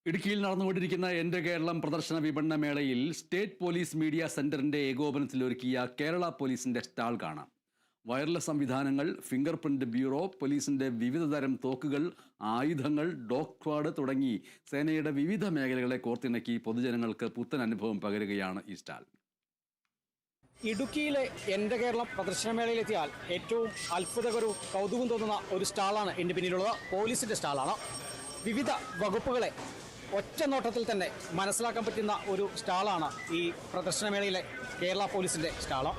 ഇടുക്കിയിൽ നടന്നുകൊണ്ടിരിക്കുന്ന എൻ്റെ കേരളം പ്രദർശന വിപണന മേളയിൽ സ്റ്റേറ്റ് പോലീസ് മീഡിയ സെന്ററിന്റെ ഏകോപനത്തിൽ ഒരുക്കിയ കേരള പോലീസിന്റെ സ്റ്റാൾ കാണാം. വയർലെസ് സംവിധാനങ്ങൾ, ഫിംഗർ പ്രിന്റ് ബ്യൂറോ, പോലീസിന്റെ വിവിധ തരം തോക്കുകൾ, ആയുധങ്ങൾ, ഡോഗ് സ്ക്വാഡ് തുടങ്ങി സേനയുടെ വിവിധ മേഖലകളെ കോർത്തിണക്കി പൊതുജനങ്ങൾക്ക് പുത്തൻ അനുഭവം പകരുകയാണ് ഈ സ്റ്റാൾ. ഇടുക്കിയിലെ എൻ്റെ കേരളം പ്രദർശനമേളയിലെത്തിയാൽ ഏറ്റവും അത്ഭുതകരവും കൗതുകം തോന്നുന്ന ഒരു സ്റ്റാളാണ് എൻ്റെ പിന്നിലുള്ളത്. പോലീസിൻ്റെ സ്റ്റാളാണ്. വിവിധ വകുപ്പുകളെ ഒറ്റ നോട്ടത്തിൽ തന്നെ മനസ്സിലാക്കാൻ പറ്റുന്ന ഒരു സ്റ്റാളാണ് ഈ പ്രദർശനമേളയിലെ കേരള പോലീസിൻ്റെ സ്റ്റാള്.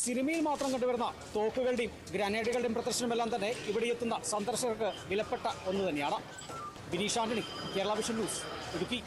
സിനിമയിൽ മാത്രം കണ്ടുവരുന്ന തോക്കുകളുടെയും ഗ്രനേഡുകളുടെയും പ്രദർശനമെല്ലാം തന്നെ ഇവിടെ എത്തുന്ന സന്ദർശകർക്ക് വിലപ്പെട്ട ഒന്ന് തന്നെയാണ്. Bineesh Antony, Kerala vision news, Idukki.